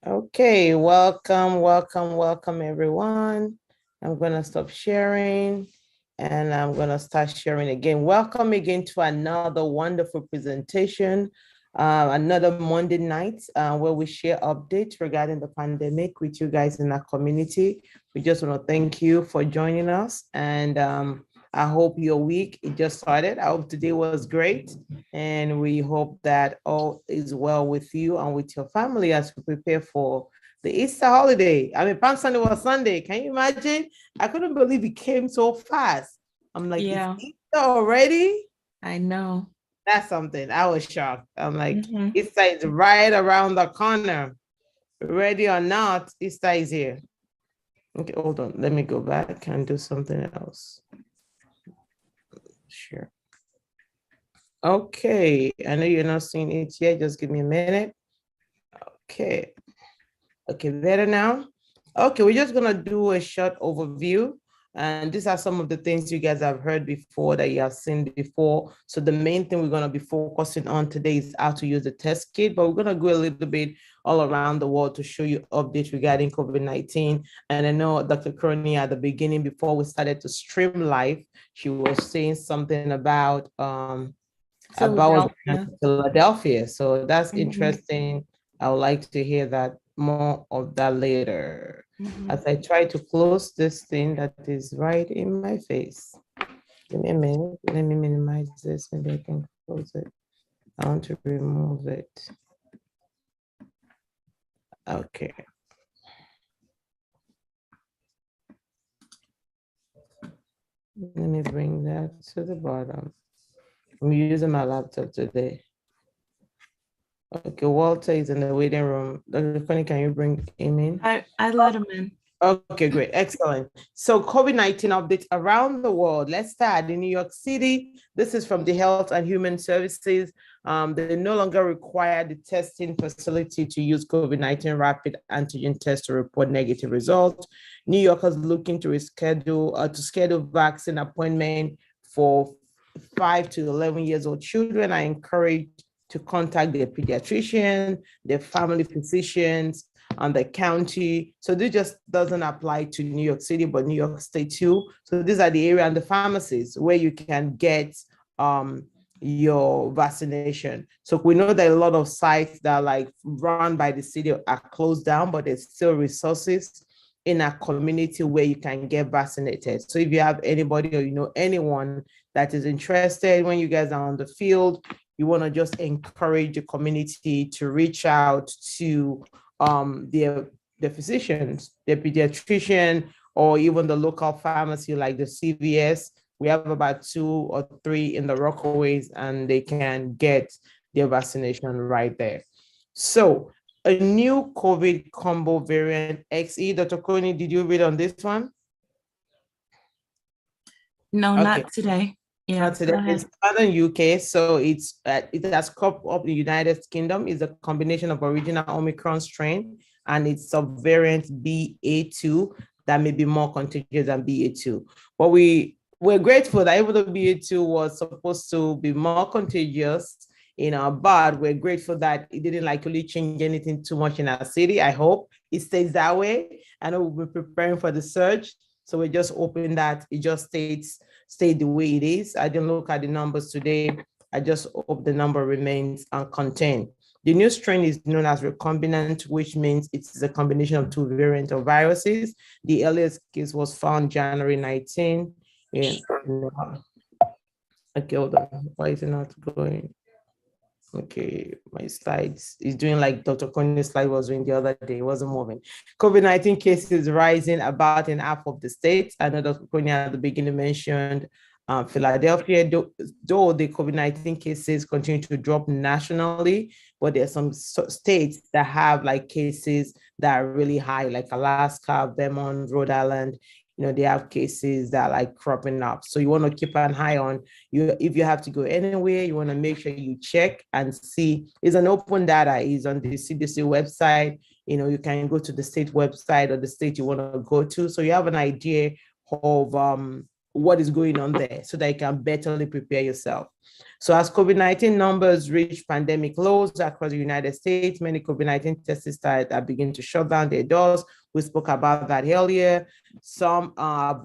Okay, welcome everyone. I'm gonna stop sharing and I'm gonna start sharing again. Welcome again to another wonderful presentation, another Monday night where we share updates regarding the pandemic with you guys in our community. We just want to thank you for joining us and I hope your week it just started. I hope today was great, and we hope that all is well with you and with your family as we prepare for the Easter holiday. I mean, Palm Sunday was Sunday. Can you imagine? I couldn't believe it came so fast. I'm like, it's Yeah, Easter already? I know. That's something. I was shocked. I'm like, Hmm. Easter is right around the corner. Ready or not, Easter is here. Okay, hold on. Let me go back and do something else. Sure. Okay, I know you're not seeing it yet. Just give me a minute. Okay. Okay, better now? Okay, we're just gonna do a short overview. And these are some of the things you guys have heard before that you have seen before. So the main thing we're gonna be focusing on today is how to use the test kit, but we're gonna go a little bit all around the world to show you updates regarding COVID-19. And I know Dr. Crony at the beginning, before we started to stream live, she was saying something about Philadelphia. Philadelphia. So that's Hmm. interesting. I would like to hear that more of that later. Hmm. As I try to close this thing that is right in my face. Give me a minute. Let me minimize this. Maybe I can close it. I want to remove it. Okay. Let me bring that to the bottom. I'm using my laptop today. Okay, Walter is in the waiting room. Dr. Connie, can you bring him in? I let him in. Okay, great. Excellent. So COVID-19 updates around the world. Let's start in New York City. This is from the Health and Human Services. They no longer require the testing facility to use COVID-19 rapid antigen test to report negative results. New Yorkers looking to schedule vaccine appointment for 5 to 11 years old children are encouraged to contact their pediatrician, their family physicians, and the county. So this just doesn't apply to New York City, but New York State too. So these are the area and the pharmacies where you can get your vaccination. So we know that a lot of sites that are like run by the city are closed down, but there's still resources in a community where you can get vaccinated. So if you have anybody or you know anyone that is interested, when you guys are on the field, you want to just encourage the community to reach out to their physicians, their pediatrician, or even the local pharmacy like the CVS. We have about 2 or 3 in the Rockaways, and they can get their vaccination right there. So a new COVID combo variant XE. Dr. Coney, did you read on this one? No, Okay. not today. Yeah, Not today. go It's ahead. southern UK, so it has cropped up in the United Kingdom. It's a combination of original Omicron strain and its subvariant BA2 that may be more contagious than BA2. But we're grateful that even though BA2 was supposed to be more contagious, but we're grateful that it didn't like really change anything too much in our city. I hope it stays that way. I know we're preparing for the surge, so we're just hoping that it just stay the way it is. I didn't look at the numbers today. I just hope the number remains uncontained. The new strain is known as recombinant, which means it is a combination of 2 variants of viruses. The earliest case was found January 19. In, okay, hold on. Why is it not going? Okay, my slides is doing like Dr. Coney's slide was doing the other day. It wasn't moving. COVID-19 cases rising about in half of the states. I know Dr. Coney at the beginning mentioned Philadelphia, though the COVID-19 cases continue to drop nationally, but there are some states that have like cases that are really high, like Alaska, Vermont, Rhode Island. They have cases that are like cropping up. So you want to keep an eye on you. If you have to go anywhere, you want to make sure you check and see. It's an open data. It's on the CDC website. You can go to the state website or the state you want to go to. So you have an idea of what is going on there so that you can betterly prepare yourself. So as COVID-19 numbers reach pandemic lows across the United States, many COVID-19 testing sites are beginning to shut down their doors. We spoke about that earlier. Some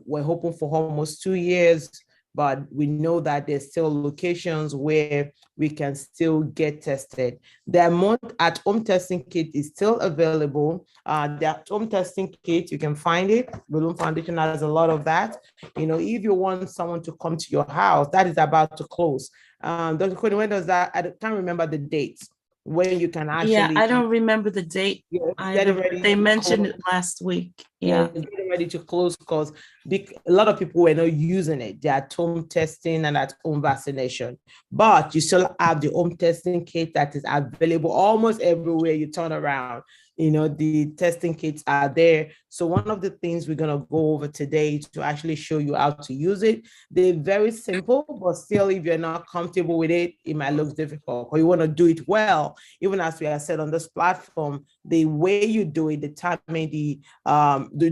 were open for almost 2 years, but we know that there's still locations where we can still get tested. The at-home testing kit is still available. The at-home testing kit, you can find it. Balloon Foundation has a lot of that. If you want someone to come to your house, that is about to close. Dr. Cody, when does that? I can't remember the dates when you can actually. Yeah, I don't remember the date. They mentioned it last week. Yeah, getting ready to close because a lot of people were not using it. They at home testing and at home vaccination, but you still have the home testing kit that is available almost everywhere you turn around. The testing kits are there. So one of the things we're going to go over today is to actually show you how to use it. They're very simple, but still, if you're not comfortable with it, it might look difficult, or you want to do it well. Even as we have said on this platform, the way you do it determines the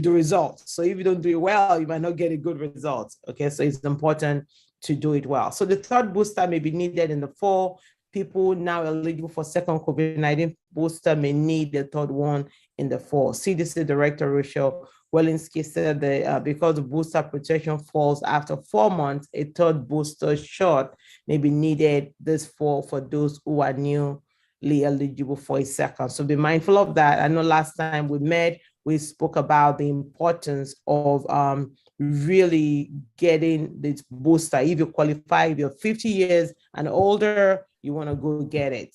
results. So if you don't do it well, you might not get a good result. Okay, so it's important to do it well. So the third booster may be needed in the fall. People now eligible for second COVID-19 booster may need the third one in the fall. CDC Director Rochelle Walensky said that because the booster protection falls after 4 months, a third booster shot may be needed this fall for those who are newly eligible for a second. So be mindful of that. I know last time we met, we spoke about the importance of really getting this booster. If you qualify, if you're 50 years and older, you want to go get it.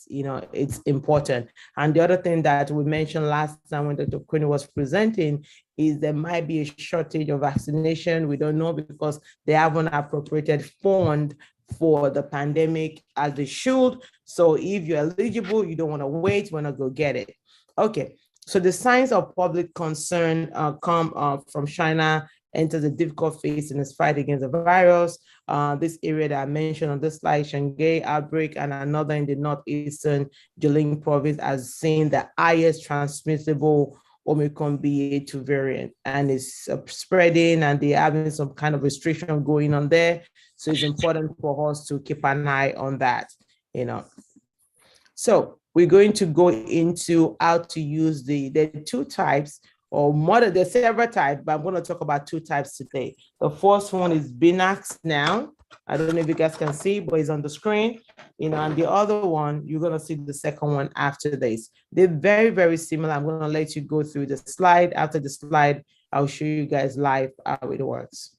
It's important. And the other thing that we mentioned last time when Dr. Quinn was presenting is there might be a shortage of vaccination. We don't know because they haven't appropriated fund for the pandemic as they should. So if you're eligible, you don't want to wait, you want to go get it. Okay, so the signs of public concern come from China enters a difficult phase in its fight against the virus. This area that I mentioned on this slide, Shanghai outbreak, and another in the northeastern Jilin province, has seen the highest transmissible Omicron BA2 variant, and it's spreading, and they're having some kind of restriction going on there. So it's important for us to keep an eye on that. So we're going to go into how to use the two types or model. There's several types, but I'm going to talk about two types today. The first one is Binax now. I don't know if you guys can see, but it's on the screen. And the other one, you're going to see the second one after this. They're very, very similar. I'm going to let you go through the slide. After the slide, I'll show you guys live how it works.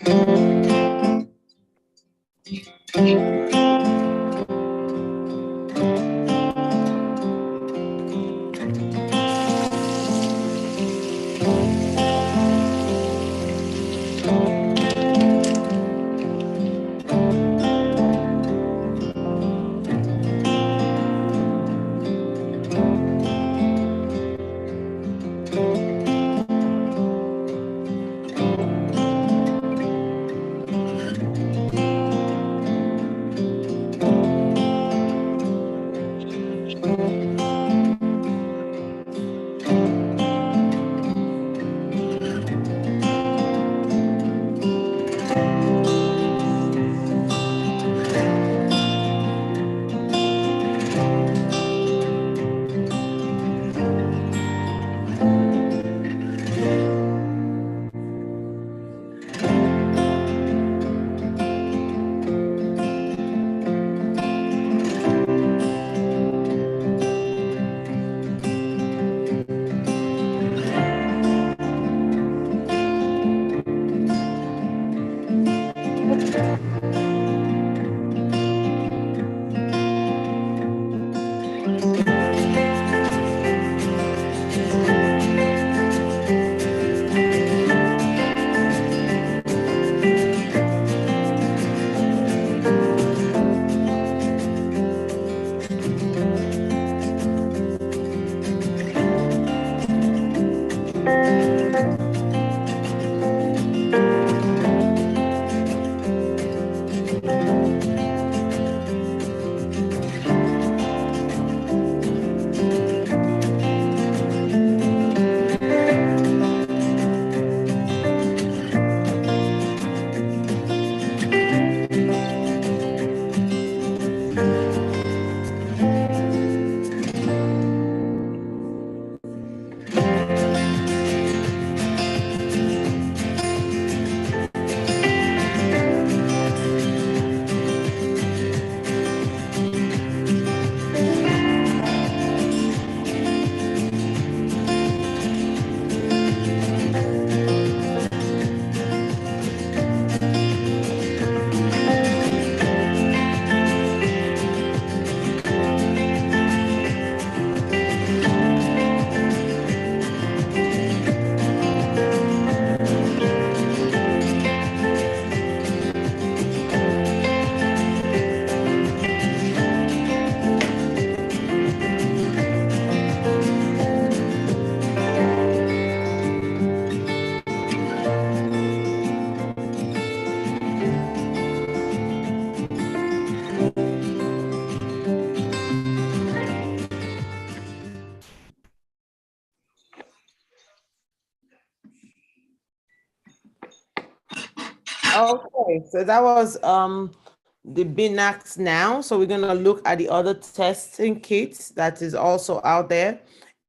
Okay, so that was the Binax now. So we're gonna look at the other testing kits that is also out there.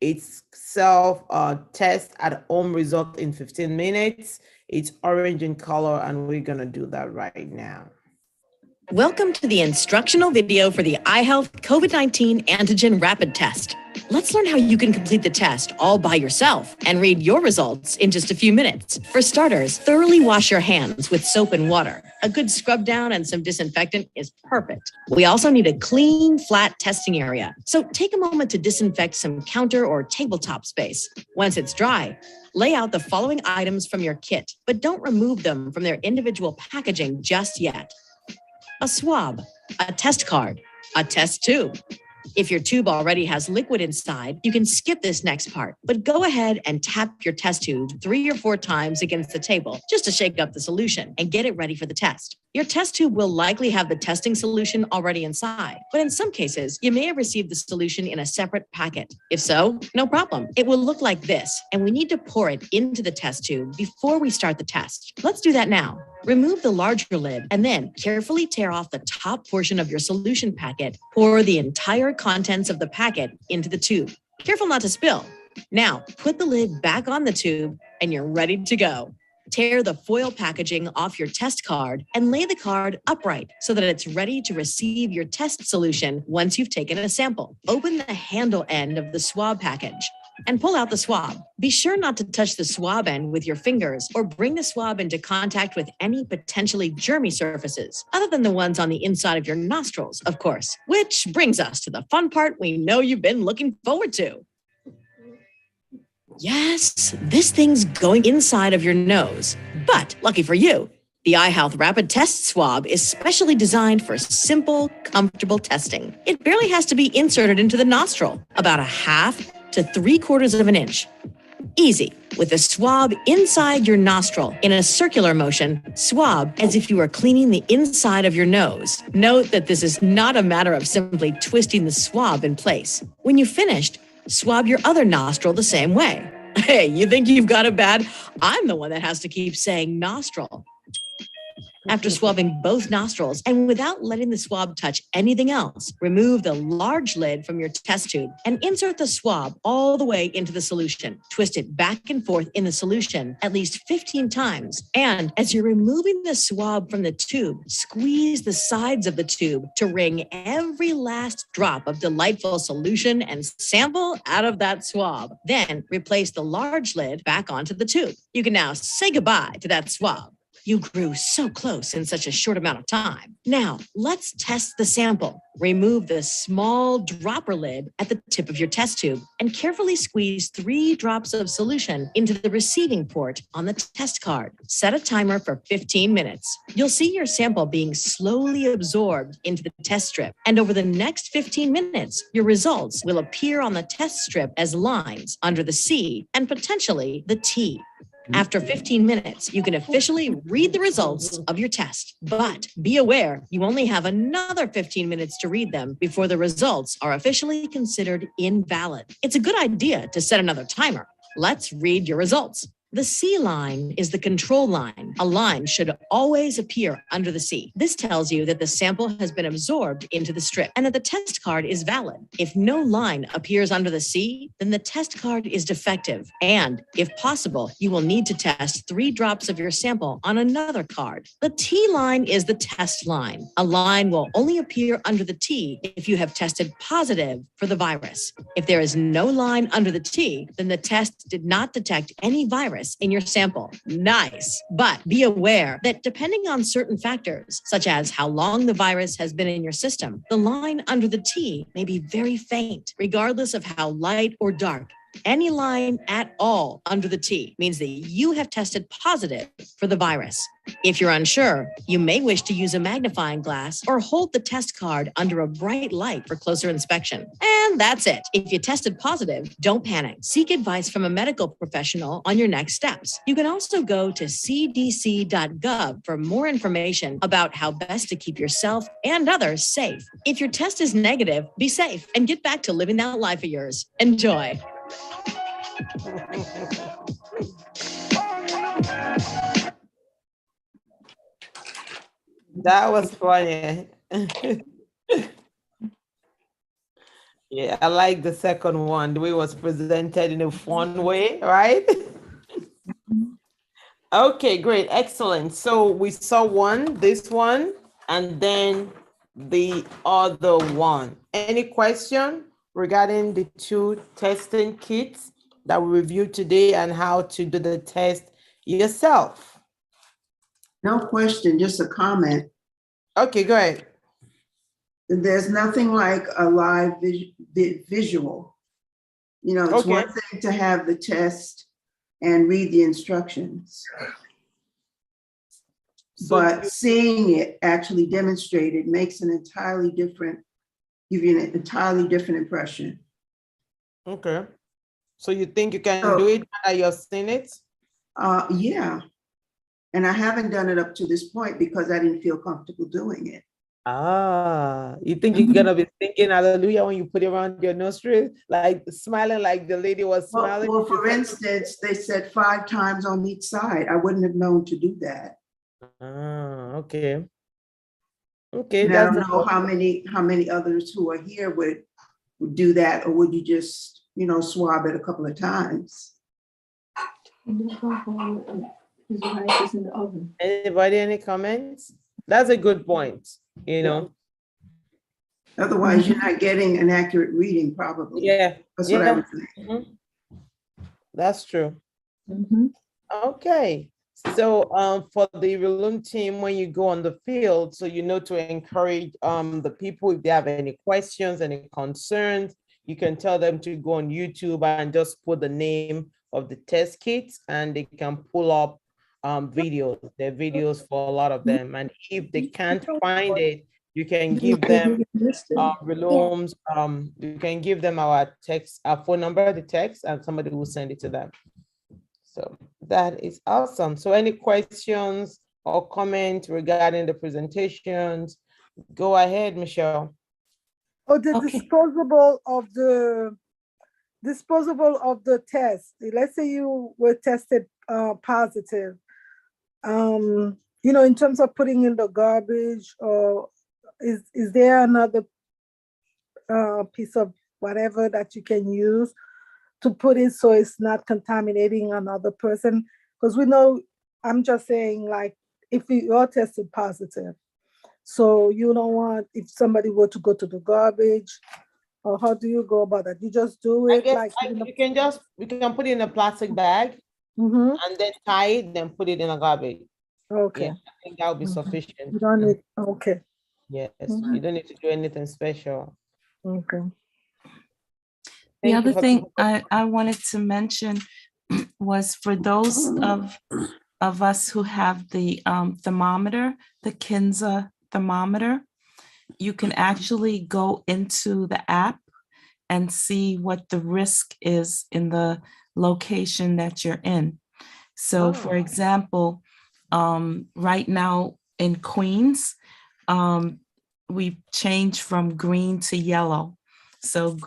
It's self test at home result in 15 minutes. It's orange in color, and we're gonna do that right now. Welcome to the instructional video for the iHealth COVID-19 antigen rapid test. Let's learn how you can complete the test all by yourself and read your results in just a few minutes. For starters, thoroughly wash your hands with soap and water. A good scrub down and some disinfectant is perfect. We also need a clean, flat testing area. So take a moment to disinfect some counter or tabletop space. Once it's dry, lay out the following items from your kit, but don't remove them from their individual packaging just yet. A swab, a test card, a test tube. If your tube already has liquid inside, you can skip this next part, but go ahead and tap your test tube 3 or 4 times against the table just to shake up the solution and get it ready for the test. Your test tube will likely have the testing solution already inside, but in some cases, you may have received the solution in a separate packet. If so, no problem. It will look like this, and we need to pour it into the test tube before we start the test. Let's do that now. Remove the larger lid and then carefully tear off the top portion of your solution packet. Pour the entire contents of the packet into the tube. Careful not to spill. Now, put the lid back on the tube and you're ready to go. Tear the foil packaging off your test card and lay the card upright so that it's ready to receive your test solution once you've taken a sample. Open the handle end of the swab package and pull out the swab. Be sure not to touch the swab end with your fingers or bring the swab into contact with any potentially germy surfaces, other than the ones on the inside of your nostrils, of course. Which brings us to the fun part we know you've been looking forward to. Yes, this thing's going inside of your nose. But lucky for you, the iHealth Rapid Test Swab is specially designed for simple, comfortable testing. It barely has to be inserted into the nostril, about 1/2 to 3/4 of an inch. Easy, with the swab inside your nostril in a circular motion, swab as if you were cleaning the inside of your nose. Note that this is not a matter of simply twisting the swab in place. When you've finished, swab your other nostril the same way. Hey, you think you've got it bad? I'm the one that has to keep saying nostril. After swabbing both nostrils and without letting the swab touch anything else, remove the large lid from your test tube and insert the swab all the way into the solution. Twist it back and forth in the solution at least 15 times. And as you're removing the swab from the tube, squeeze the sides of the tube to wring every last drop of delightful solution and sample out of that swab. Then replace the large lid back onto the tube. You can now say goodbye to that swab. You grew so close in such a short amount of time. Now, let's test the sample. Remove the small dropper lid at the tip of your test tube and carefully squeeze 3 drops of solution into the receiving port on the test card. Set a timer for 15 minutes. You'll see your sample being slowly absorbed into the test strip. And over the next 15 minutes, your results will appear on the test strip as lines under the C and potentially the T. After 15 minutes, you can officially read the results of your test. But be aware, you only have another 15 minutes to read them before the results are officially considered invalid. It's a good idea to set another timer. Let's read your results. The C line is the control line. A line should always appear under the C. This tells you that the sample has been absorbed into the strip and that the test card is valid. If no line appears under the C, then the test card is defective. And if possible, you will need to test 3 drops of your sample on another card. The T line is the test line. A line will only appear under the T if you have tested positive for the virus. If there is no line under the T, then the test did not detect any virus in your sample. Nice. But be aware that depending on certain factors, such as how long the virus has been in your system, the line under the T may be very faint, regardless of how light or dark. Any line at all under the T means that you have tested positive for the virus. If you're unsure, you may wish to use a magnifying glass or hold the test card under a bright light for closer inspection. And that's it. If you tested positive, don't panic. Seek advice from a medical professional on your next steps. You can also go to cdc.gov for more information about how best to keep yourself and others safe. If your test is negative, be safe and get back to living that life of yours. Enjoy. That was funny. Yeah, I like the second one, the way it was presented in a fun way, right? Okay, great, excellent. So we saw this one, and then the other one. Any question regarding the two testing kits that we reviewed today and how to do the test yourself? No question, just a comment. Okay, go ahead. There's nothing like a live visual. You know, it's Okay. one thing to have the test and read the instructions, but seeing it actually demonstrated makes an entirely different, give you an entirely different impression. Okay. So you think you can do it now that you've seen it? Yeah. And I haven't done it up to this point because I didn't feel comfortable doing it. You think you're gonna be thinking hallelujah when you put it around your nostrils, like smiling like the lady was smiling? Well, for instance, they said 5 times on each side. I wouldn't have known to do that. Okay. Okay, and I don't know how many others who are here would do that, or would you just, swab it a couple of times? Anybody, any comments? That's a good point, Otherwise, you're not getting an accurate reading, probably. Yeah. That's what I would think. That's true. Okay. So for the Relum team, when you go on the field, so to encourage the people, if they have any questions, any concerns, you can tell them to go on YouTube and just put the name of the test kits, and they can pull up videos. There are videos for a lot of them. And if they can't find it, you can give them Relums, you can give them our phone number, the text, and somebody will send it to them. So that is awesome. So any questions or comments regarding the presentations? Go ahead, Michelle. Oh, the disposable of the test. Let's say you were tested positive. In terms of putting in the garbage, or is there another piece of whatever that you can use to put it so it's not contaminating another person? Because we know, I'm just saying, like, if you're tested positive, so you don't want, if somebody were to go to the garbage, or how do you go about that? You just do it you can put it in a plastic bag and then tie it, then put it in a garbage. Okay. Yeah, I think that would be sufficient. You don't need, okay. Yes, you don't need to do anything special. Okay. The other thing I wanted to mention was for those of us who have the thermometer, the Kinza thermometer, you can actually go into the app and see what the risk is in the location that you're in. So for example, right now in Queens, we've changed from green to yellow. So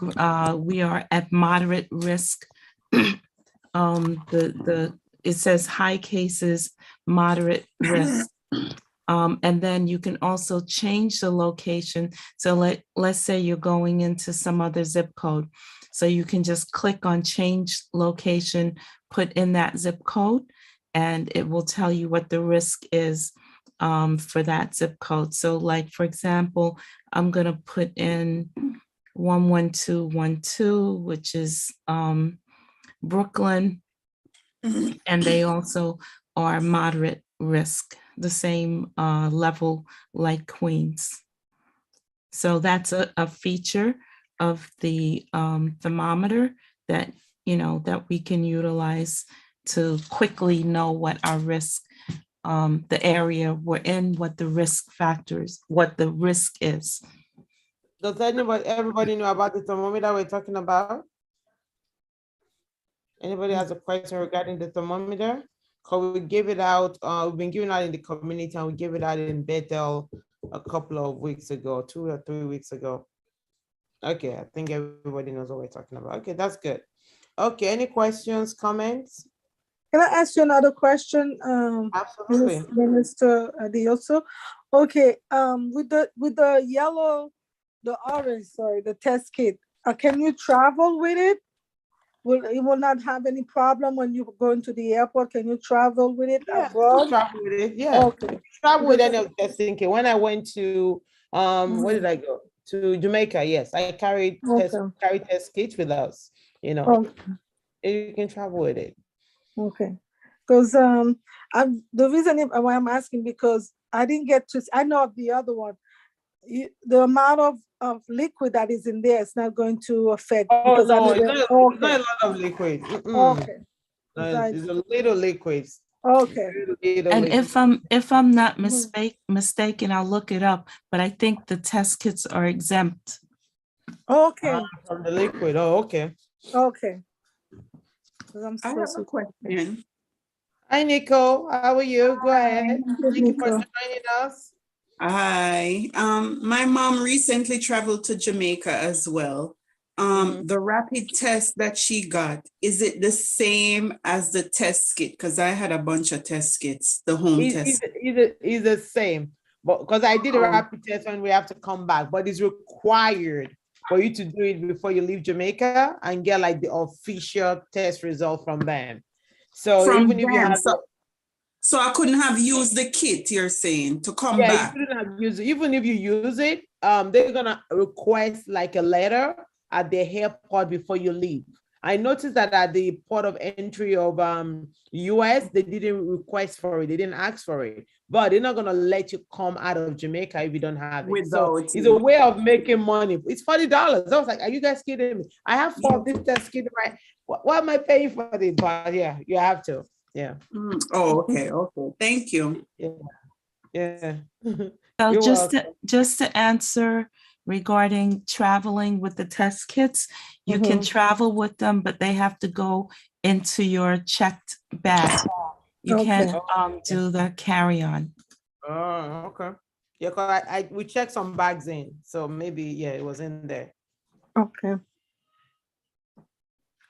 we are at moderate risk. It says high cases, moderate risk. And then you can also change the location. So let's say you're going into some other zip code. So you can just click on change location, put in that zip code, and it will tell you what the risk is for that zip code. So like, for example, I'm gonna put in 11212, which is Brooklyn, and they also are moderate risk, the same level like Queens. So that's a feature of the thermometer that that we can utilize to quickly know what our risk, the area we're in, what the risk factors, what the risk is. Does everybody know about the thermometer we're talking about? Anybody has a question regarding the thermometer? Because we gave it out, we've been giving out in the community, and we gave it out in Bethel a couple of weeks ago, 2 or 3 weeks ago. Okay, I think everybody knows what we're talking about. Okay, that's good. Okay, any questions, comments? Can I ask you another question? Absolutely. Minister Adioso? Okay, with the yellow, the orange, sorry, the test kit, can you travel with it? It will not have any problem when you go into the airport? Can you travel with it Yeah, abroad? travel with it. Yeah. Okay. Travel with Because- any of the testing kit. When I went to where did I go? To Jamaica, yes. I Okay. carried test kits with us, you know. Okay. You can travel with it. Okay. Because I'm the reason why I'm asking, because I didn't get to, I know of the other one. The amount of liquid that is in there is not going to affect, Oh because I no, know it's that. not, it's Okay. not a lot of liquid. Okay. No, Right. it's a little liquid. Okay. Little And liquid. if I'm not Mhm. mistaken, I'll look it up, but I think the test kits are exempt. Okay. From the liquid. Oh, okay. Okay. 'Cause I'm I have supposed a to. question. Hi, Nico. How are you? Go ahead. Good, Thank you for Nico. joining us. Hi. My mom recently traveled to Jamaica as well. Mhm. The rapid test that she got, is it the same as the test kit? Because I had a bunch of test kits, the home test. It's the same, but because I did a Oh. rapid test when we have to come back, but it's required for you to do it before you leave Jamaica and get like the official test result from them. So From even if you them. have, So I couldn't have used the kit, you're saying, to come yeah, you back. couldn't have used it. Even if you use it, they're gonna request like a letter at the airport before you leave. I noticed that at the port of entry of US, they didn't request for it, they didn't ask for it, but they're not gonna let you come out of Jamaica if you don't have it. So Without it's a it. way of making money. It's $40. I was like, are you guys kidding me? I have 4 of this test kit, right? Why am I paying for this? But yeah, you have to. Yeah, Oh, okay, okay. Thank you. yeah, yeah. So You're welcome. just to answer regarding traveling with the test kits, you can Mhm. travel with them, but they have to go into your checked bag. You can't Okay. do the carry-on. Oh, okay. Yeah, cause we checked some bags in, so maybe yeah, it was in there. Okay.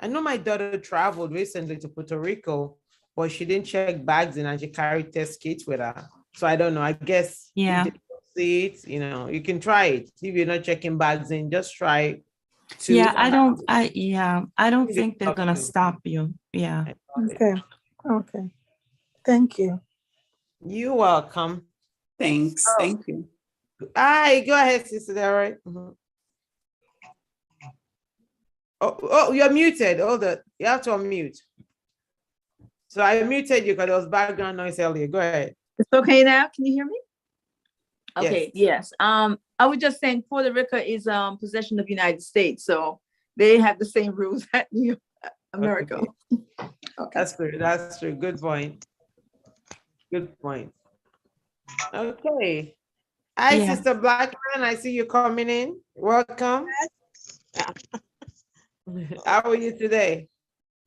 I know my daughter traveled recently to Puerto Rico, but she didn't check bags in and she carried test kits with her. So I don't know. I guess if Yeah. they don't see it, you know, you can try it. If you're not checking bags in, just try to. Yeah, I don't think they're gonna stop you. Yeah. Okay. Okay. Thank you. You're welcome. Thanks. Thank you. Hi, go ahead, Sister Derek. Oh, you're muted. Hold it. You have to unmute. So I muted you because there was background noise earlier. Go ahead. It's okay now? Can you hear me? Yes. Okay, yes. I was just saying Puerto Rico is possession of United States, so they have the same rules that America. Okay. Okay. That's true. That's true. Good point. Good point. Okay. Hi, Yeah. Sister Blackman. I see you coming in. Welcome. How are you today?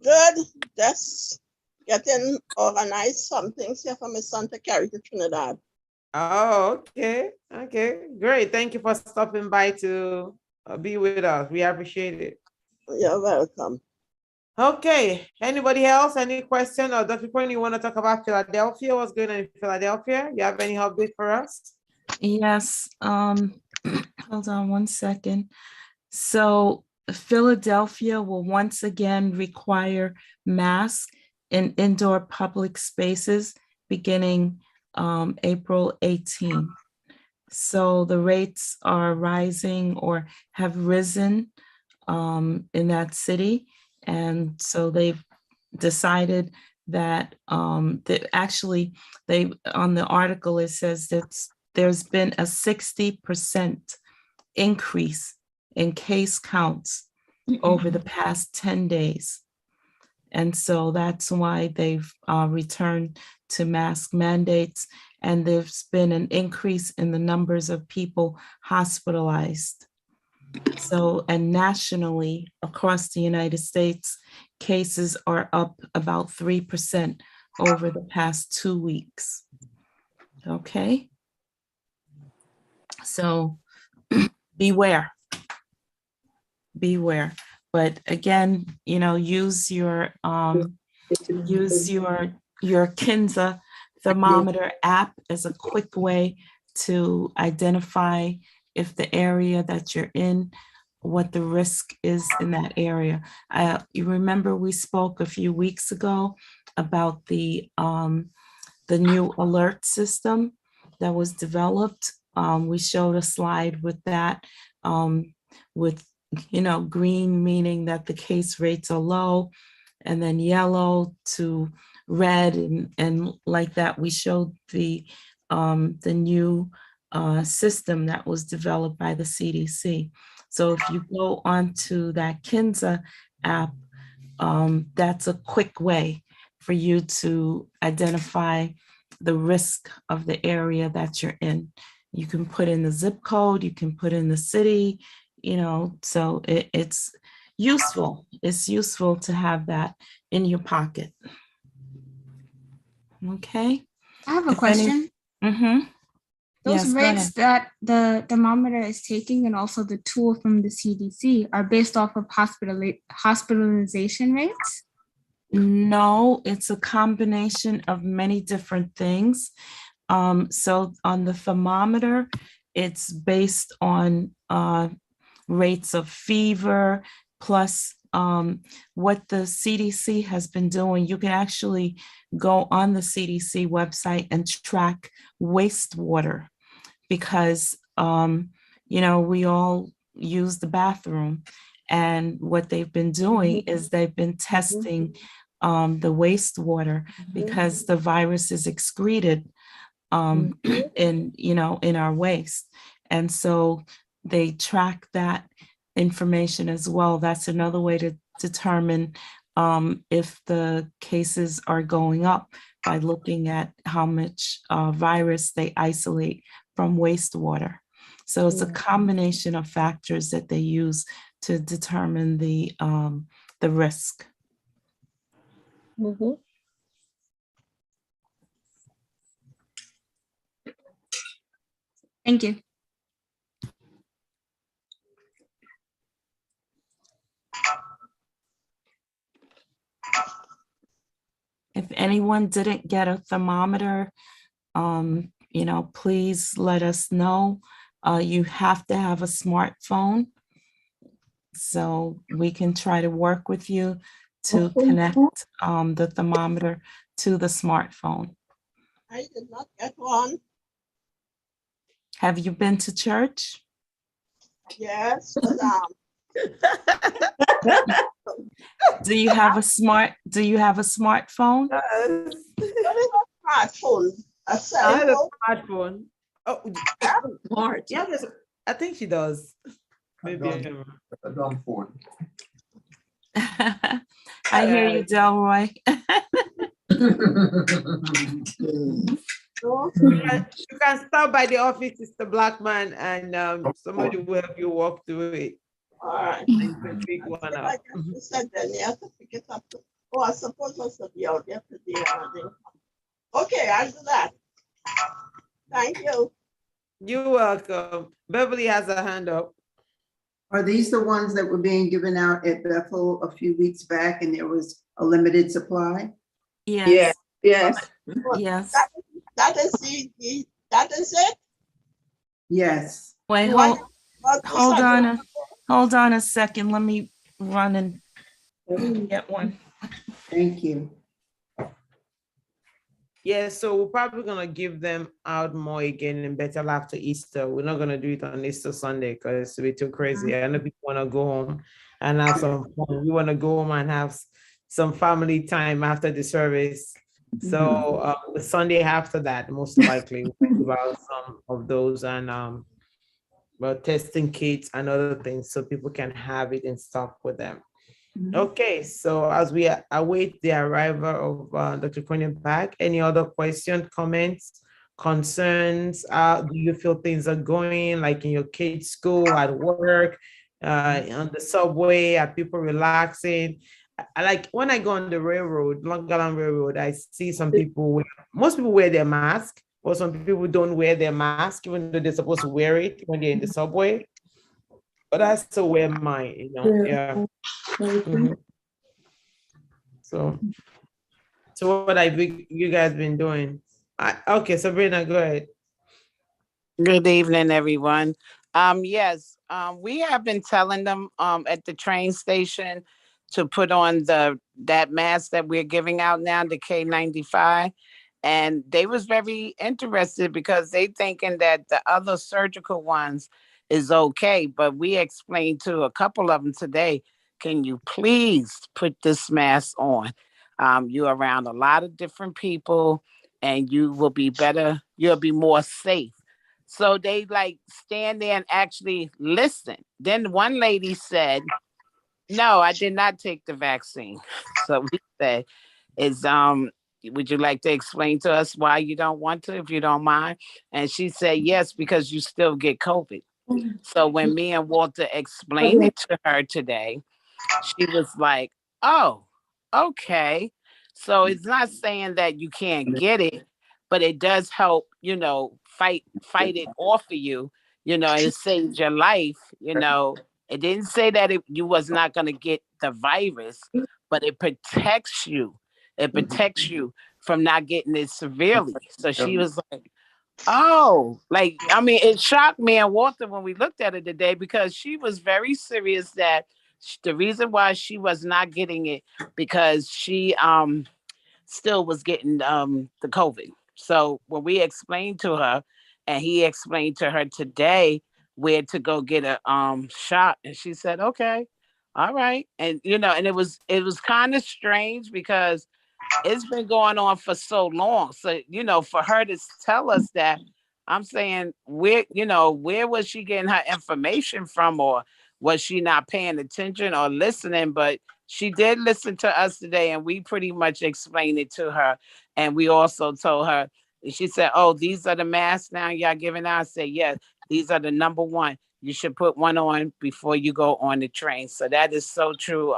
Good. Just getting organized some things here for my son to carry to Trinidad. Oh, okay. Okay. Great. Thank you for stopping by to be with us. We appreciate it. You're welcome. Okay. Anybody else? Any question? Or Dr. Point, you want to talk about Philadelphia? What's going on in Philadelphia? You have any update for us? Yes. Hold on one second. So Philadelphia will once again require masks in indoor public spaces beginning April 18. So the rates are rising or have risen in that city. And so they've decided that they on the article, it says that there's been a 60% increase in case counts over the past 10 days. And so that's why they've returned to mask mandates. And there's been an increase in the numbers of people hospitalized. So, and nationally, across the United States, cases are up about 3% over the past 2 weeks. Okay. So beware. But again, you know, use your Kinza thermometer app as a quick way to identify if the area that you're in, what the risk is in that area. You remember we spoke a few weeks ago about the new alert system that was developed. We showed a slide with that, with green meaning that the case rates are low, and then yellow to red, and like that. We showed the new system that was developed by the CDC. So if you go onto that Kinza app, that's a quick way for you to identify the risk of the area that you're in. You can put in the zip code, you can put in the city, so it's useful. It's useful to have that in your pocket. Okay. I have a question. Those Yes, rates that the thermometer is taking and also the tool from the CDC are based off of hospitalization rates? No, it's a combination of many different things. So on the thermometer, it's based on rates of fever, plus what the CDC has been doing. You can actually go on the CDC website and track wastewater, because we all use the bathroom, and what they've been doing is they've been testing the wastewater, because the virus is excreted in our waste, and so they track that information as well. That's another way to determine if the cases are going up, by looking at how much virus they isolate from wastewater. So it's a combination of factors that they use to determine the risk. Thank you. If anyone didn't get a thermometer, please let us know. You have to have a smartphone, so we can try to work with you to connect the thermometer to the smartphone. I did not get one. Have you been to church? Yes, Do you have a smartphone? smartphone. A cell Yeah, the phone. smartphone. Oh, Smart. yeah, I think she does. Maybe. A dumb phone. I hear you, Delroy. You can stop by the office, Mr. Blackman, and somebody will help you walk through it. All right. And you can pick one I up. guess you said then you have to pick it up. Oh, I suppose I should be out there today. And I didn't come. Okay, I'll do that. Thank you. You're welcome. Beverly has a hand up. Are these the ones that were being given out at Bethel a few weeks back and there was a limited supply? Yes. Yes. Yes. That is it? Yes. Wait, What- hold on a second. Let me run and get one. Thank you. Yeah, so we're probably gonna give them out more again in Bethel after Easter. We're not gonna do it on Easter Sunday because it's a bit too crazy. I know people wanna go home and have some fun. We wanna go home and have some family time after the service. So the Sunday after that, most likely, we'll give out some of those, and about testing kits and other things so people can have it in stock with them. Okay, so as we await the arrival of Dr. Cronin back, any other questions, comments, concerns? Do you feel things are going like in your kids' school, at work, on the subway? Are people relaxing? I like when I go on the railroad, Long Island Railroad, I see some people, most people wear their mask, or some people don't wear their mask, even though they're supposed to wear it when they're in the subway. But I still wear mine, yeah. So what have you guys been doing? Okay, Sabrina, go ahead. Good evening, everyone. Yes, we have been telling them at the train station to put on that mask that we're giving out now, the K95, and they was very interested because they thinking that the other surgical ones is okay, but we explained to a couple of them today, can you please put this mask on? You're around a lot of different people and you will be better, you'll be more safe. So they like stand there and actually listen. Then one lady said, no, I did not take the vaccine. So we said, is would you like to explain to us why you don't want to, if you don't mind? And she said, yes, because you still get COVID. So when me and Walter explained it to her today, she was like, oh, okay. So it's not saying that you can't get it, but it does help, fight it off of you, and it saves your life, It didn't say that you was not going to get the virus, but it protects you. It protects you from not getting it severely. So she was like, oh, like, I mean, it shocked me and Walter when we looked at it today because she was very serious that the reason why she was not getting it because she still was getting the COVID. So when we explained to her and he explained to her today where to go get a shot, and she said, okay, all right. And and it was kind of strange because it's been going on for so long. So, for her to tell us that, I'm saying, where was she getting her information from, or was she not paying attention or listening? But she did listen to us today, and we pretty much explained it to her. And we also told her, she said, oh, these are the masks now y'all giving out. I said, yes, these are the number one. You should put one on before you go on the train. So that is so true,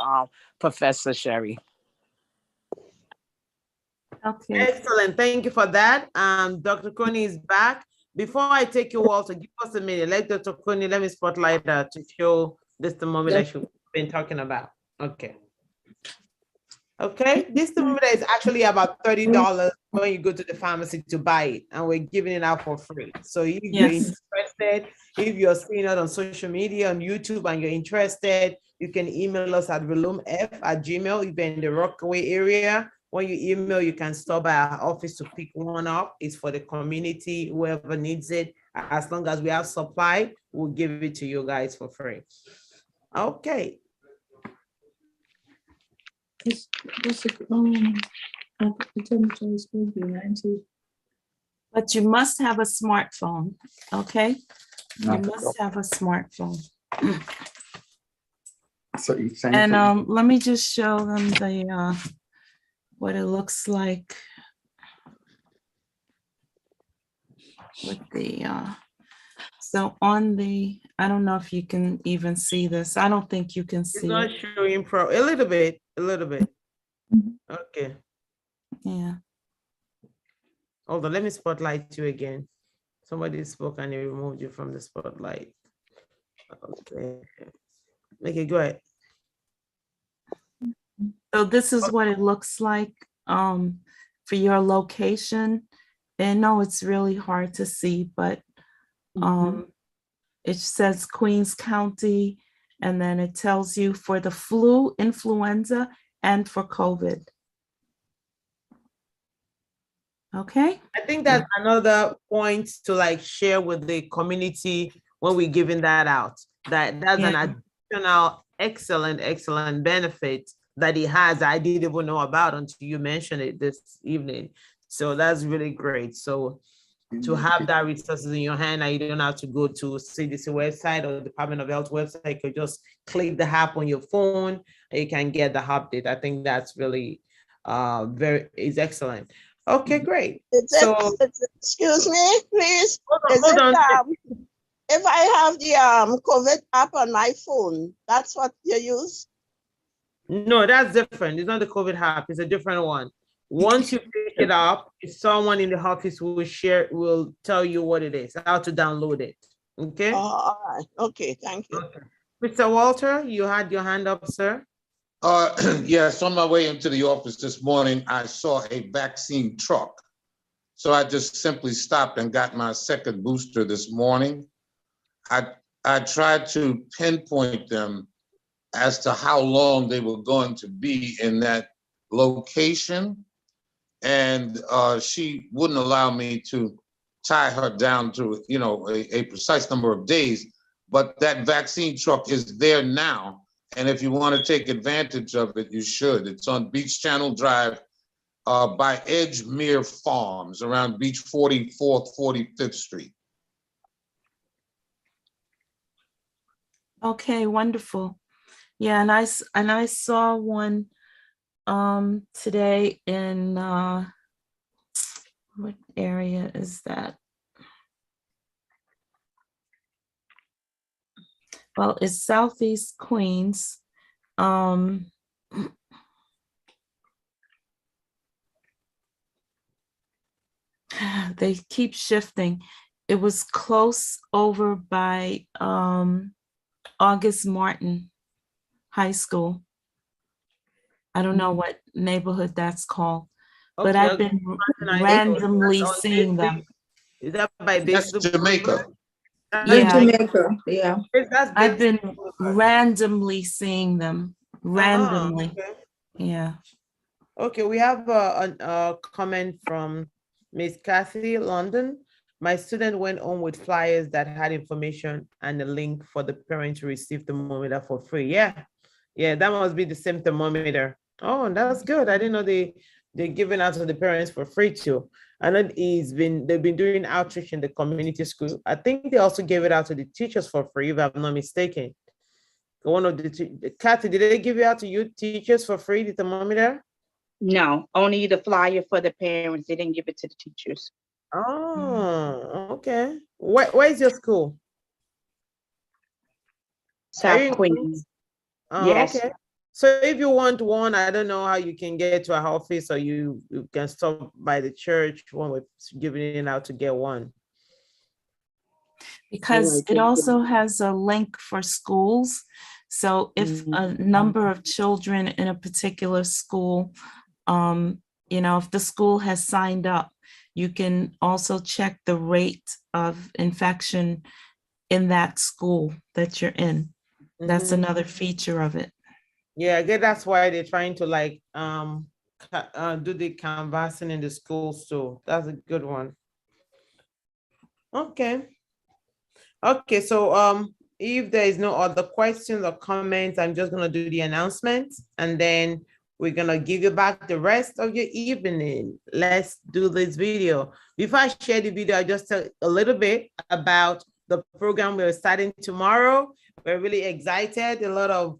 Professor Sherry. Okay. Excellent. Thank you for that. Dr. Coney is back. Before I take you all to give us a minute, let Dr. Coney, let me spotlight her to show this thermometer that she's been talking about. Okay. Okay, this thermometer is actually about $30 when you go to the pharmacy to buy it, and we're giving it out for free. So if you're interested, if you're seeing it on social media, on YouTube, and you're interested, you can email us at relumf@gmail.com. If you're in the Rockaway area, when you email, you can stop by our office to pick one up. It's for the community, whoever needs it. As long as we have supply, we'll give it to you guys for free. Okay. But you must have a smartphone, okay? You must have a smartphone. So you're saying And let me just show them the what it looks like with the so on the, I don't know if you can even see this. I don't think you can see It's not it. showing a little bit. Okay. Yeah. Hold on, let me spotlight you again. Somebody spoke and they removed you from the spotlight. Okay. Okay, go ahead. So this is what it looks like for your location. And no, it's really hard to see, but it says Queens County, and then it tells you for the flu, influenza, and for COVID. Okay. I think that's another point to like share with the community when we're giving that out. That's an additional excellent benefit that it has. I didn't even know about until you mentioned it this evening. So that's really great. So to have that resources in your hand, and you don't have to go to CDC website or Department of Health website. You can just click the app on your phone and you can get the update. I think that's really is excellent. Okay, great. Excuse me, please. Hold on. If I have the COVID app on my phone, that's what you use? No, that's different. It's not the COVID app. It's a different one. Once you pick it up, someone in the office will tell you what it is, how to download it. Okay. All right. Okay. Thank you. Okay. Mr. Walter, you had your hand up, sir. Yes, on my way into the office this morning, I saw a vaccine truck. So I just simply stopped and got my second booster this morning. I tried to pinpoint them as to how long they were going to be in that location. And she wouldn't allow me to tie her down to, you know, a precise number of days, but that vaccine truck is there now. And if you want to take advantage of it, you should. It's on Beach Channel Drive by Edgemere Farms around Beach 44th, 45th Street. Okay, wonderful. Yeah, and I saw one today in what area is that? Well, it's Southeast Queens. They keep shifting. It was close over by August Martin High School. I don't know what neighborhood that's called, but I've been randomly seeing them. Is that by That's Jamaica? Yeah, Jamaica, yeah. I've been randomly seeing them, randomly. Okay. Yeah. Okay, we have a comment from Miss Kathy London. My student went home with flyers that had information and a link for the parent to receive the thermometer for free. Yeah, that must be the same thermometer. Oh, that's good. I didn't know they're giving out to the parents for free too. I know they've been doing outreach in the community school. I think they also gave it out to the teachers for free, if I'm not mistaken. One of the Kathy, did they give it out to you teachers for free, the thermometer? No, only the flyer for the parents. They didn't give it to the teachers. Oh, okay. Where is your school? South Queens. Oh, Yes. okay. So if you want one, I don't know how you can get to our office, or you can stop by the church when we're giving it out to get one. Because it also has a link for schools. So if a number of children in a particular school, you know, if the school has signed up, you can also check the rate of infection in that school that you're in. That's another feature of it. Yeah, I guess that's why they're trying to like do the canvassing in the schools too. That's a good one. Okay. Okay, so if there is no other questions or comments, I'm just gonna do the announcements, and then we're gonna give you back the rest of your evening. Let's do this video. Before I share the video, I just tell a little bit about the program we're starting tomorrow. We're really excited. A lot of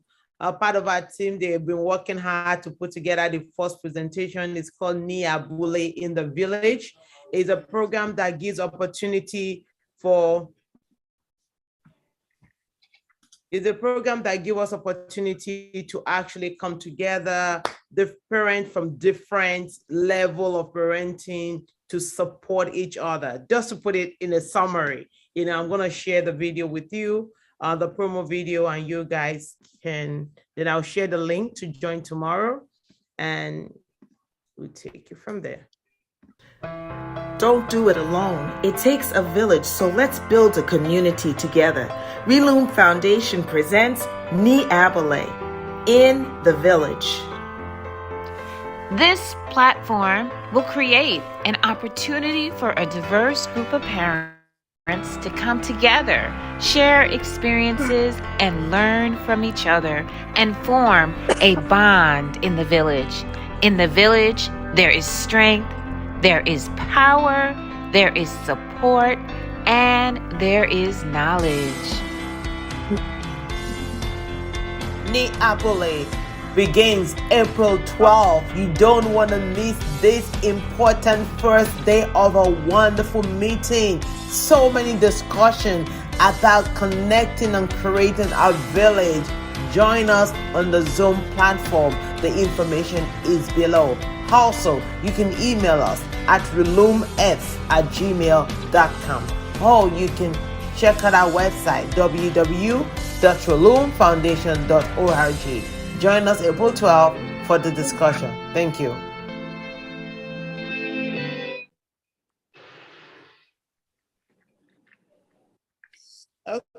part of our team, they've been working hard to put together the first presentation. It's called Niabule in the Village. It's a program that gives opportunity for It's a program that gives us opportunity to actually come together, the parents from different level of parenting, to support each other. Just to put it in a summary, you know, I'm gonna share the video with you, the promo video, and you guys can, then I'll share the link to join tomorrow, and we'll take it from there. Don't do it alone. It takes a village, so let's build a community together. Reloom Foundation presents Niabule in the Village. This platform will create an opportunity for a diverse group of parents to come together, share experiences, and learn from each other, and form a bond in the village. In the village, there is strength, there is power, there is support, and there is knowledge. Niabule begins April 12th. You don't want to miss this important first day of a wonderful meeting. So many discussions about connecting and creating a village. Join us on the Zoom platform. The information is below. Also, you can email us at reloomf@gmail.com, or you can check out our website, www.reloomfoundation.org. Join us April 12th for the discussion. Thank you.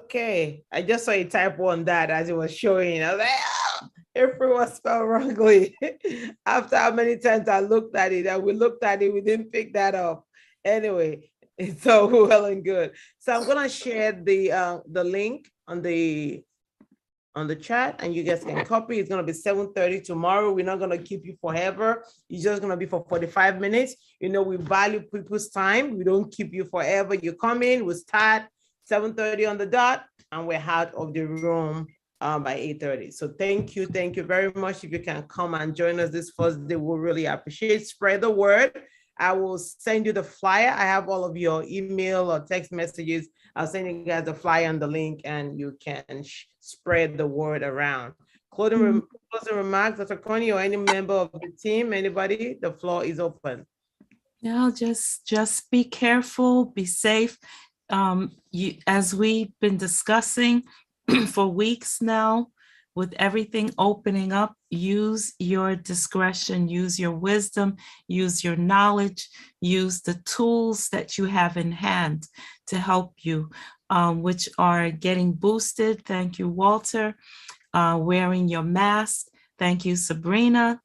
Okay, I just saw a typo on that as it was showing. I was like, April was spelled wrongly. After how many times I looked at it and we looked at it, we didn't pick that up. Anyway, it's all well and good. So I'm gonna share the link on the chat and you guys can copy. It's gonna be 7:30 tomorrow. We're not gonna keep you forever. It's just gonna be for 45 minutes. You know, we value people's time. We don't keep you forever. You come in, we start 7:30 on the dot and we're out of the room by 8:30. So thank you very much. If you can come and join us this first day, we'll really appreciate. Spread the word. I will send you the flyer. I have all of your email or text messages. I'll send you guys the flyer and the link and you can spread the word around. Closing remarks, Dr. Connie or any member of the team, anybody, the floor is open. Yeah, just be careful, be safe. As we've been discussing for weeks now, with everything opening up, use your discretion, use your wisdom, use your knowledge, use the tools that you have in hand to help you, which are getting boosted. Thank you, Walter. Wearing your mask. Thank you, Sabrina.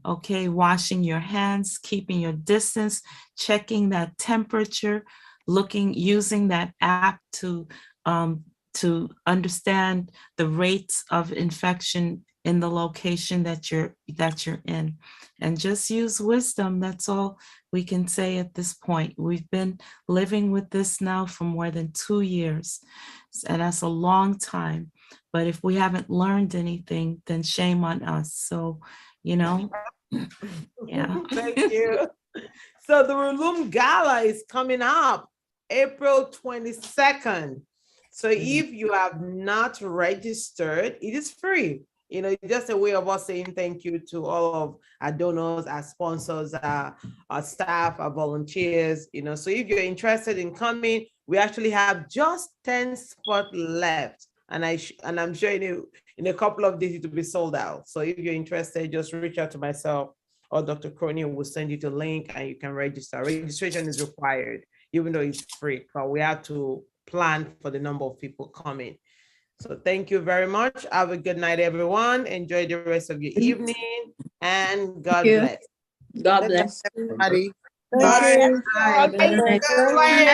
Okay, washing your hands, keeping your distance, checking that temperature, using that app to understand the rates of infection in the location that you're in, and just use wisdom. That's all we can say at this point. We've been living with this now for more than 2 years, and that's a long time. But if we haven't learned anything, then shame on us. So, yeah. Thank you. So the Relume Gala is coming up April 22nd. So if you have not registered, it is free. It's just a way of us saying thank you to all of our donors, our sponsors, our staff, our volunteers. So if you're interested in coming, we actually have just 10 spots left. And I'm sure in a couple of days it will be sold out. So if you're interested, just reach out to myself or Dr. Crony will send you the link and you can register. Registration is required, even though it's free, but we have to plan for the number of people coming. So thank you very much. Have a good night, everyone. Enjoy the rest of your evening and God bless. God bless. Everybody. Bye. Bye.